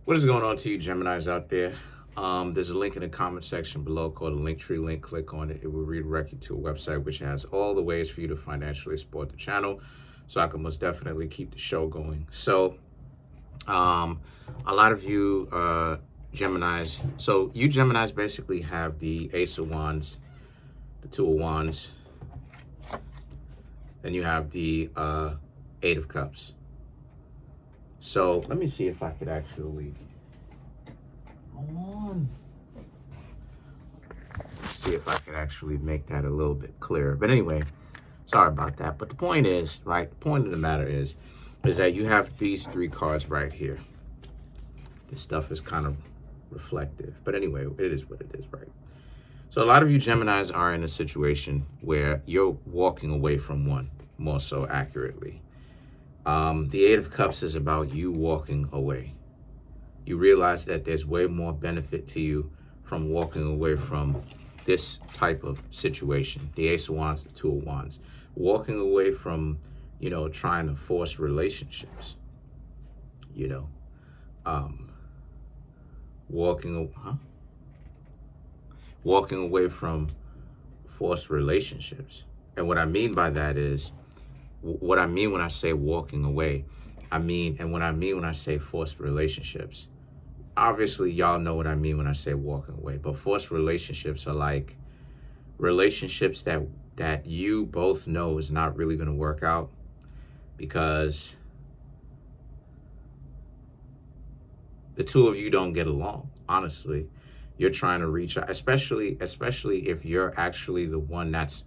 What is going on to you Geminis out there? There's a link in the comment section below called a Linktree link. Click on it. It will redirect you to a website which has all the ways for you to financially support the channel so I can most definitely keep the show going. So a lot of you Geminis, so you Geminis basically have the Ace of Wands, the Two of Wands, then you have the Eight of Cups. So let me see if I could actually, hold on. See if I could actually make that a little bit clearer. But anyway, sorry about that. But the point is, right, the point of the matter is that you have these three cards right here. This stuff is kind of reflective. But anyway, it is what it is, right? So a lot of you Geminis are in a situation where you're walking away from one, more so accurately. The Eight of Cups is about you walking away. You realize that there's way more benefit to you from walking away from this type of situation. The Ace of Wands, the Two of Wands. Walking away from, trying to force relationships. Walking away from forced relationships. And what I mean by that is, what I mean when I say walking away, when I say forced relationships, obviously y'all know what I mean when I say walking away, but forced relationships are like relationships that you both know is not really going to work out because the two of you don't get along. Honestly, you're trying to reach out, especially if you're actually the one that's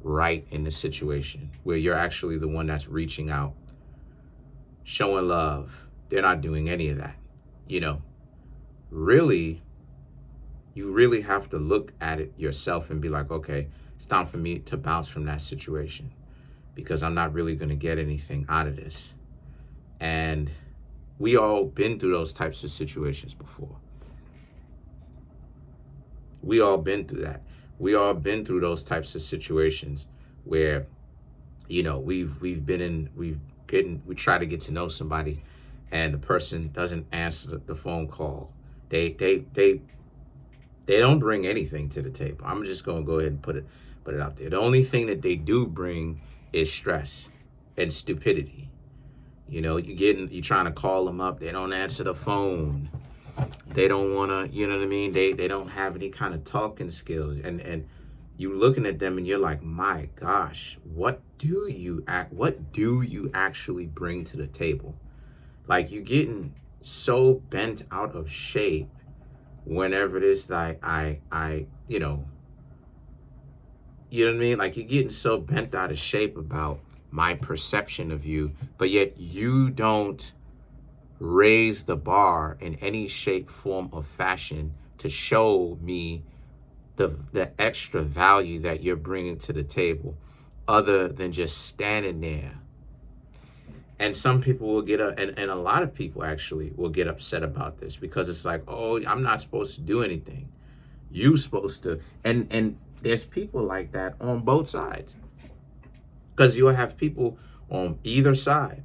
right in the situation, where you're actually the one that's reaching out, showing love. They're not doing any of that. Really, you really have to look at it yourself and be like, okay, it's time for me to bounce from that situation because I'm not really going to get anything out of this. And we all been through those types of situations before. We all been through that. We all been through those types of situations where, we try to get to know somebody and the person doesn't answer the phone call. They don't bring anything to the table. I'm just gonna go ahead and put it out there. The only thing that they do bring is stress and stupidity. You're trying to call them up, they don't answer the phone. They don't wanna, you know what I mean? They don't have any kind of talking skills. And you looking at them and you're like, my gosh, what do you actually bring to the table? Like, you getting so bent out of shape whenever it is like you know what I mean? Like, you're getting so bent out of shape about my perception of you, but yet you don't raise the bar in any shape, form, or fashion to show me the extra value that you're bringing to the table, other than just standing there. And some people will get and a lot of people actually will get upset about this because it's like, oh, I'm not supposed to do anything. You supposed to, and there's people like that on both sides. Because you'll have people on either side,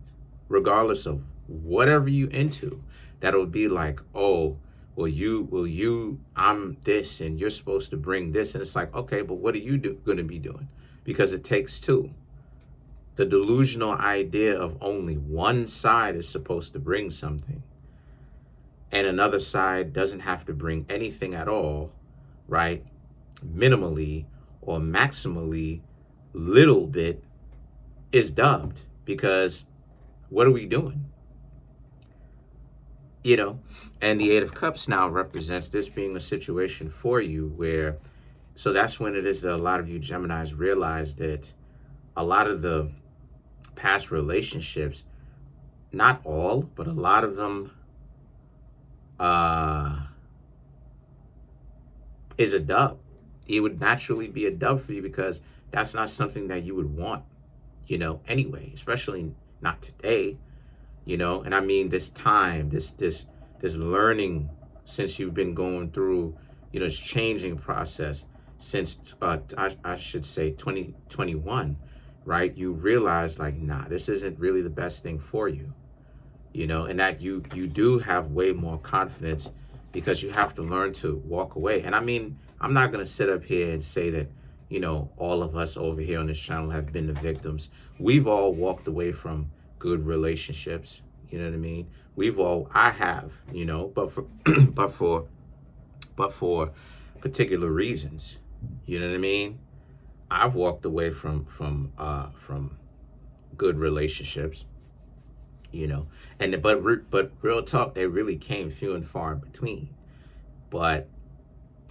regardless of whatever you into, that'll be like, oh, I'm this and you're supposed to bring this. And it's like, okay, but what are you going to be doing? Because it takes two. The delusional idea of only one side is supposed to bring something and another side doesn't have to bring anything at all, right? Minimally or maximally, little bit is dubbed, because what are we doing? And the Eight of Cups now represents this being a situation for you where, so that's when it is that a lot of you Geminis realize that a lot of the past relationships, not all, but a lot of them is a dub. It would naturally be a dub for you because that's not something that you would want, anyway, especially not today, and I mean this time, this learning, since you've been going through, this changing process since I should say 2021, right? You realize like, nah, this isn't really the best thing for you. you know, and that you do have way more confidence because you have to learn to walk away. And I mean, I'm not going to sit up here and say that, you know, all of us over here on this channel have been the victims. We've all walked away from good relationships, you know what I mean? I have, you know, but for but for particular reasons, you know what I mean? I've walked away from good relationships, you know, and but real talk, they really came few and far in between. But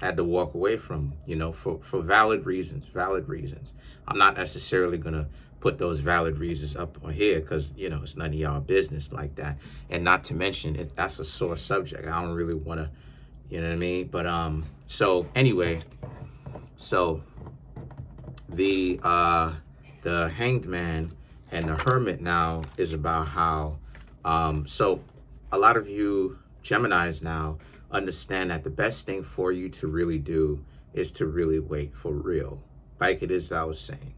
I had to walk away from, you know, for valid reasons. I'm not necessarily gonna put those valid reasons up on here because, you know, it's none of y'all business like that. And not to mention that's a sore subject. I don't really want to, you know what I mean? But so anyway, so the Hanged Man and the Hermit now is about how so a lot of you Geminis now understand that the best thing for you to really do is to really wait for real, like it is I was saying.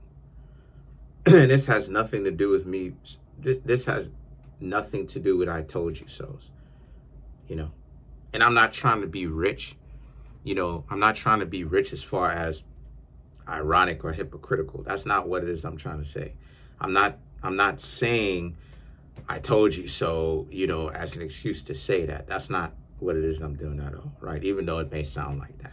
And this has nothing to do with me. This has nothing to do with I told you so's, you know. And I'm not trying to be rich, you know. I'm not trying to be rich as far as ironic or hypocritical. That's not what it is I'm trying to say. I'm not saying I told you so, you know, as an excuse to say that. That's not what it is I'm doing at all, right? Even though it may sound like that.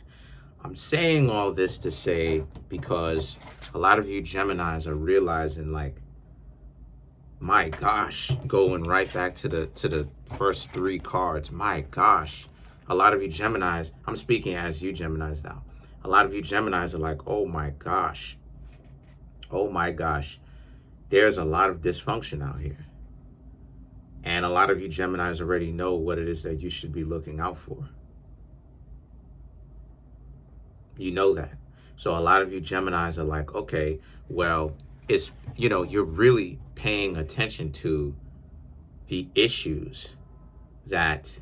I'm saying all this to say because a lot of you Geminis are realizing, like, my gosh, going right back to the first three cards. My gosh, a lot of you Geminis, I'm speaking as you Geminis now. A lot of you Geminis are like, oh my gosh, there's a lot of dysfunction out here. And a lot of you Geminis already know what it is that you should be looking out for. You know that. So a lot of you Geminis are like, okay, well, it's, you know, you're really paying attention to the issues that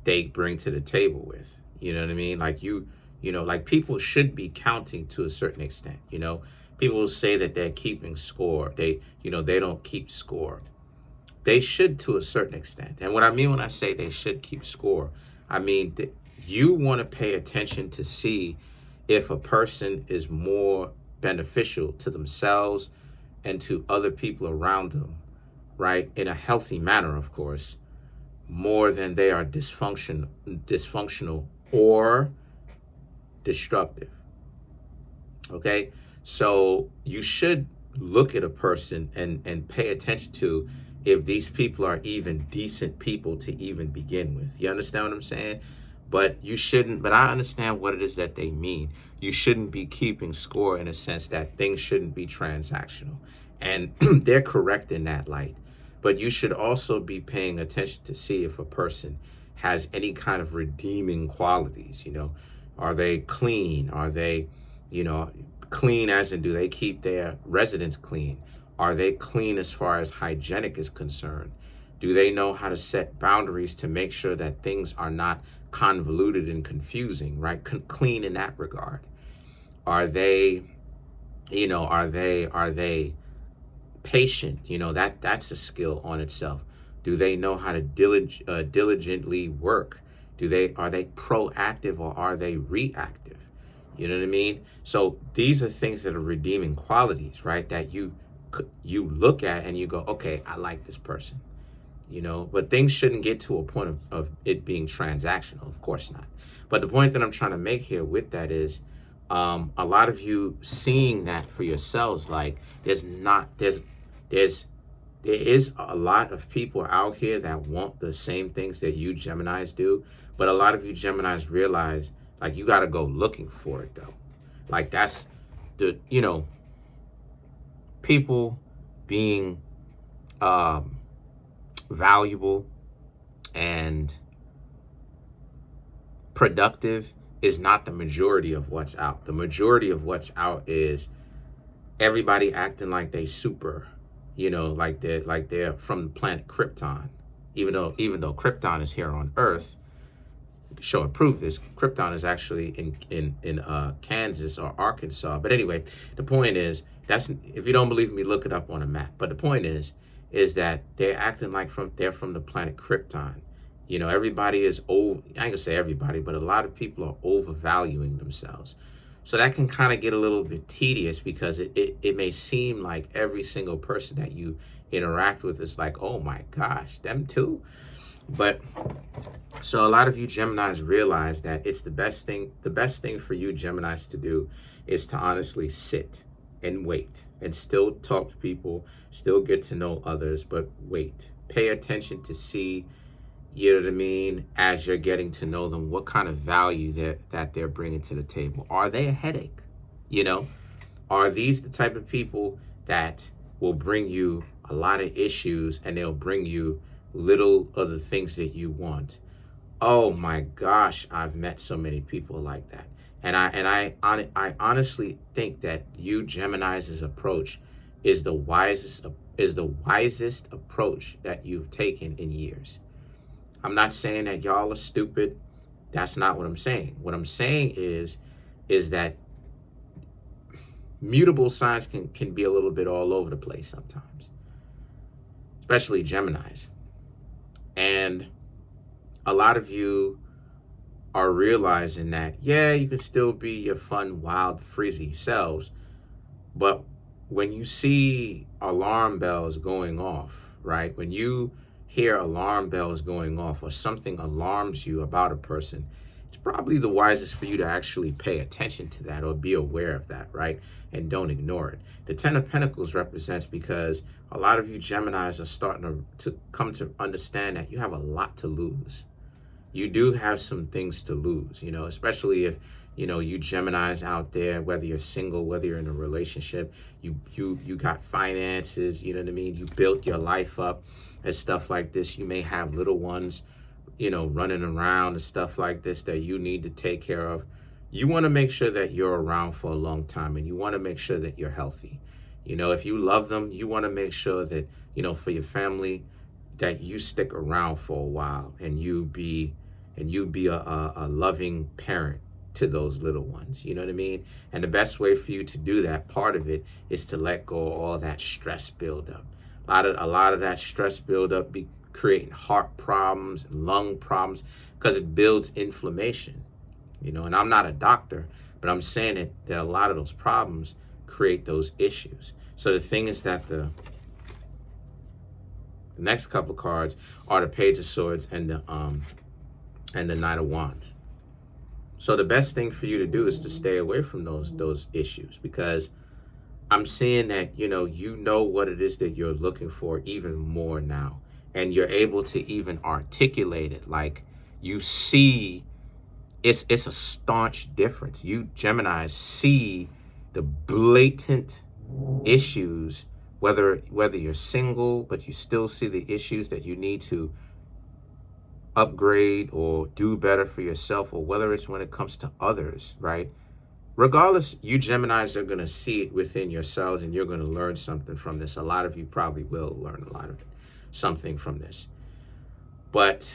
they bring to the table with. You know what I mean? Like you know, like people should be counting to a certain extent, you know. People will say that they're keeping score. They, you know, they don't keep score. They should to a certain extent. And what I mean when I say they should keep score, I mean that you want to pay attention to see if a person is more beneficial to themselves and to other people around them, right? In a healthy manner, of course, more than they are dysfunctional or destructive. Okay? So you should look at a person and pay attention to if these people are even decent people to even begin with. You understand what I'm saying? But you shouldn't, but I understand what it is that they mean. You shouldn't be keeping score in a sense that things shouldn't be transactional. And they're correct in that light. But you should also be paying attention to see if a person has any kind of redeeming qualities, you know. Are they clean? Are they, you know, clean as in do they keep their residence clean? Are they clean as far as hygienic is concerned? Do they know how to set boundaries to make sure that things are not convoluted and confusing, right? Clean in that regard. Are they, you know, are they patient? You know, that's a skill on itself. Do they know how to diligently work? Are they proactive or are they reactive? You know what I mean? So these are things that are redeeming qualities, right? That you look at and you go, okay, I like this person, you know. But things shouldn't get to a point of it being transactional, of course not. But the point that I'm trying to make here with that is a lot of you seeing that for yourselves, like there is a lot of people out here that want the same things that you Geminis do, but a lot of you Geminis realize, like, you got to go looking for it though. Like that's the, you know, people being valuable and productive is not the majority of what's out. The majority of what's out is everybody acting like they super, you know, like they're from the planet Krypton, even though Krypton is here on Earth. Show and prove this. Krypton is actually in Kansas or Arkansas. But anyway, the point is, that's, if you don't believe me, look it up on a map. But the point is is that they're acting like they're from the planet Krypton. You know, everybody is over. I ain't gonna say everybody, but a lot of people are overvaluing themselves. So that can kind of get a little bit tedious because it may seem like every single person that you interact with is like, oh my gosh, them too. But so a lot of you Geminis realize that it's the best thing for you Geminis to do is to honestly sit and wait and still talk to people, still get to know others, but wait. Pay attention to see, you know what I mean, as you're getting to know them, what kind of value that they're bringing to the table. Are they a headache? You know, are these the type of people that will bring you a lot of issues and they'll bring you little of the things that you want? Oh my gosh, I've met so many people like that. And I honestly think that you Gemini's approach is the wisest approach that you've taken in years. I'm not saying that y'all are stupid. That's not what I'm saying. What I'm saying is that mutable signs can be a little bit all over the place sometimes, especially Geminis. And a lot of you are realizing that, yeah, you can still be your fun, wild, frizzy selves, but when you see alarm bells going off, right? When you hear alarm bells going off or something alarms you about a person, it's probably the wisest for you to actually pay attention to that or be aware of that, right? And don't ignore it. The Ten of Pentacles represents because a lot of you Geminis are starting to come to understand that you have a lot to lose. You do have some things to lose, you know, especially if, you know, you Geminis out there, whether you're single, whether you're in a relationship, you got finances, you know what I mean? You built your life up and stuff like this. You may have little ones, you know, running around and stuff like this that you need to take care of. You want to make sure that you're around for a long time and you want to make sure that you're healthy. You know, if you love them, you want to make sure that, you know, for your family, that you stick around for a while and you be a loving parent to those little ones. You know what I mean? And the best way for you to do that, part of it, is to let go of all that stress buildup. A lot of that stress buildup be creating heart problems, lung problems, because it builds inflammation. You know, and I'm not a doctor, but I'm saying that a lot of those problems create those issues. So the thing is that the next couple of cards are the Page of Swords and the Knight of Wands. So the best thing for you to do is to stay away from those issues, because I'm seeing that, you know what it is that you're looking for even more now. And you're able to even articulate it. Like, you see, it's a staunch difference. You Geminis see the blatant issues, whether you're single, but you still see the issues that you need to upgrade or do better for yourself, or whether it's when it comes to others, right? Regardless, you Geminis are going to see it within yourselves and you're going to learn something from this. A lot of you probably will learn a lot of something from this. But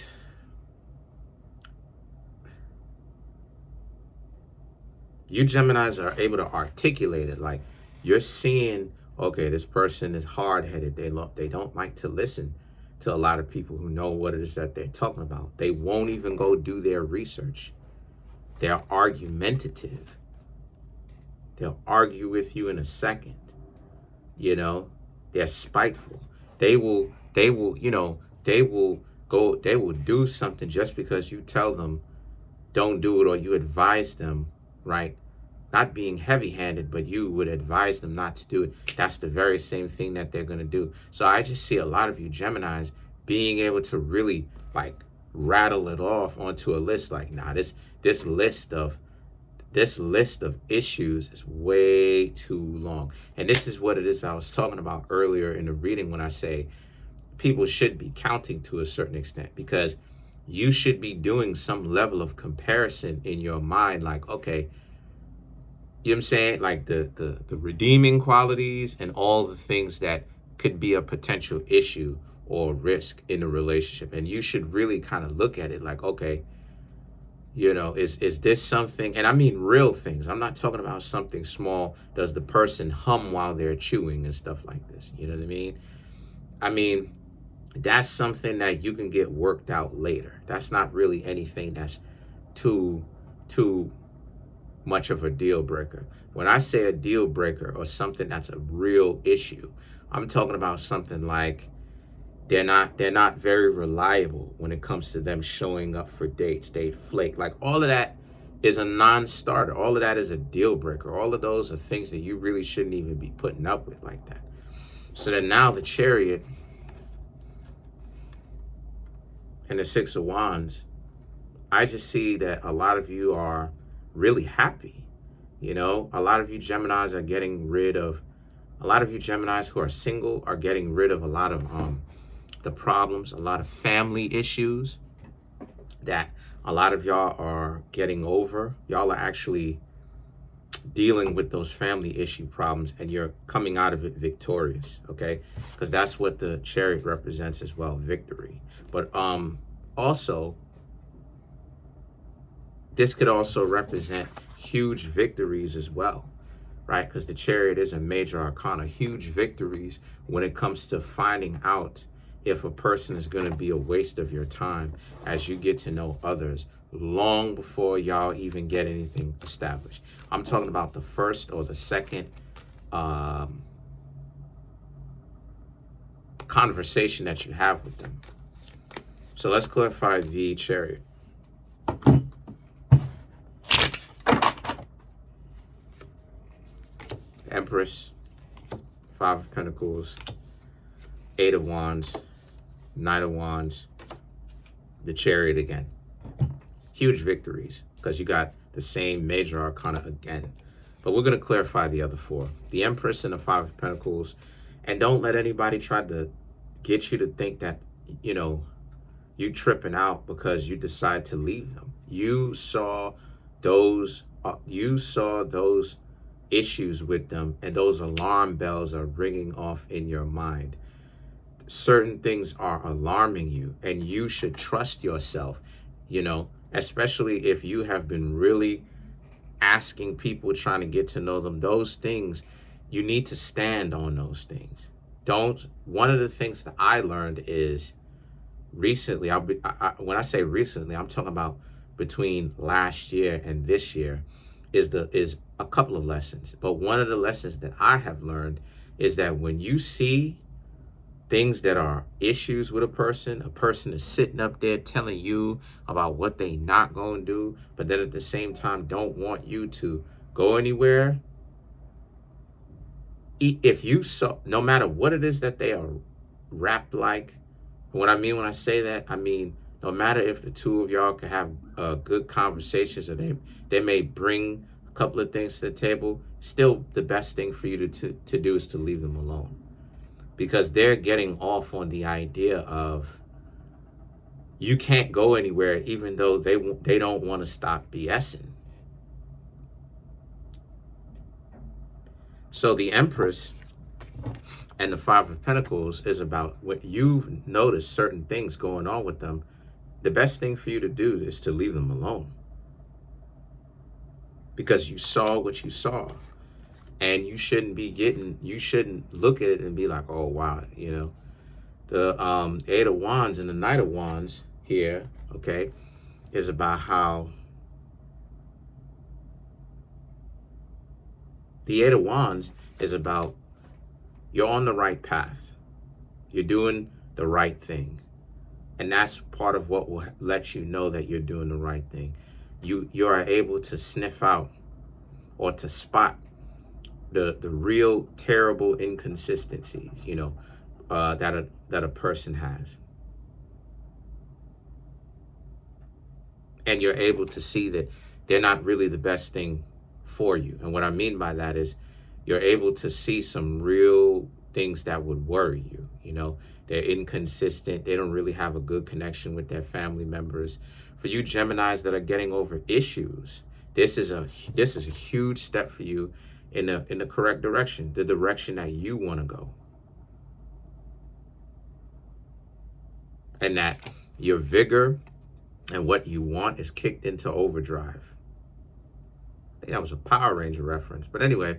you Geminis are able to articulate it. Like, you're seeing, okay, this person is hard-headed. They don't like to listen to a lot of people who know what it is that they're talking about. They won't even go do their research. They're argumentative. They'll argue with you in a second. You know, they're spiteful. They will do something just because you tell them don't do it, or you advise them, right? Not being heavy-handed, but you would advise them not to do it. That's the very same thing that they're going to do. So I just see a lot of you Geminis being able to really, like, rattle it off onto a list. Like, nah, this list of issues is way too long. And this is what it is I was talking about earlier in the reading when I say people should be counting to a certain extent, because you should be doing some level of comparison in your mind. Like, okay, you know what I'm saying? Like the redeeming qualities and all the things that could be a potential issue or risk in a relationship. And you should really kind of look at it like, okay, you know, is this something? And I mean real things. I'm not talking about something small. Does the person hum while they're chewing and stuff like this? You know what I mean? I mean, that's something that you can get worked out later. That's not really anything that's too too much of a deal breaker. When I say a deal breaker or something that's a real issue, I'm talking about something like they're not very reliable when it comes to them showing up for dates. They flake. Like all of that is a non-starter. All of that is a deal breaker. All of those are things that you really shouldn't even be putting up with like that. So then now the Chariot and the Six of Wands, I just see that a lot of you are really happy. You know, a lot of you Geminis are getting rid of, a lot of you Geminis who are single are getting rid of a lot of the problems, a lot of family issues that a lot of y'all are getting over. Y'all are actually dealing with those family issue problems and you're coming out of it victorious, okay? Because that's what the Chariot represents as well, victory. But also, this could also represent huge victories as well, right? Because the Chariot is a major arcana, huge victories when it comes to finding out if a person is going to be a waste of your time as you get to know others long before y'all even get anything established. I'm talking about the first or the second conversation that you have with them. So let's clarify the Chariot. Empress, Five of Pentacles, Eight of Wands, Knight of Wands, the Chariot again. Huge victories because you got the same major arcana again. But we're going to clarify the other four. The Empress and the Five of Pentacles. And don't let anybody try to get you to think that, you know, you tripping out because you decide to leave them. You saw those issues with them, and those alarm bells are ringing off in your mind. Certain things are alarming you, and you should trust yourself, you know, especially if you have been really asking people, trying to get to know them. Those things, you need to stand on those things. One of the things that I learned is recently, when I say recently, I'm talking about between last year and this year, is a couple of lessons. But one of the lessons that I have learned is that when you see things that are issues with a person is sitting up there telling you about what they not going to do, but then at the same time don't want you to go anywhere. If you saw, no matter what it is that they are wrapped like, what I mean when I say that, I mean, no matter if the two of y'all can have good conversations or they may bring a couple of things to the table, still the best thing for you to do is to leave them alone. Because they're getting off on the idea of you can't go anywhere even though they don't want to stop BSing. So the Empress and the Five of Pentacles is about when you've noticed certain things going on with them, the best thing for you to do is to leave them alone. Because you saw what you saw. And you shouldn't look at it and be like, oh, wow, you know. The Eight of Wands and the Knight of Wands here, okay, is about how the Eight of Wands is about you're on the right path. You're doing the right thing. And that's part of what will let you know that you're doing the right thing. You are able to sniff out or to spot the real terrible inconsistencies, you know, that a person has. And you're able to see that they're not really the best thing for you. And what I mean by that is you're able to see some real things that would worry you. You know, they're inconsistent. They don't really have a good connection with their family members. For you Geminis that are getting over issues, this is a huge step for you in the correct direction, the direction that you want to go. And that your vigor and what you want is kicked into overdrive. I think that was a Power Ranger reference. But anyway,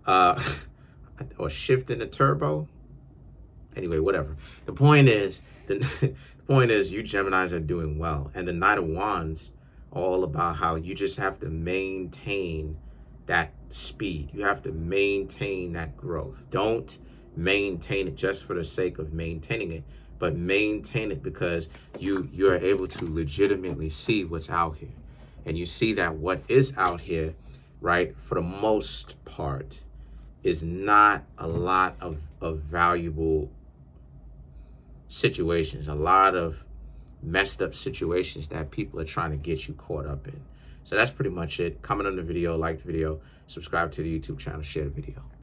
or shift in the turbo. Anyway, whatever. The point is, the point is, you Geminis are doing well, and the Knight of Wands, all about how you just have to maintain that speed. You have to maintain that growth. Don't maintain it just for the sake of maintaining it, but maintain it because you are able to legitimately see what's out here, and you see that what is out here, right, for the most part, is not a lot of valuable situations, a lot of messed up situations that people are trying to get you caught up in. So that's pretty much it. Comment on the video, like the video, subscribe to the YouTube channel, share the video.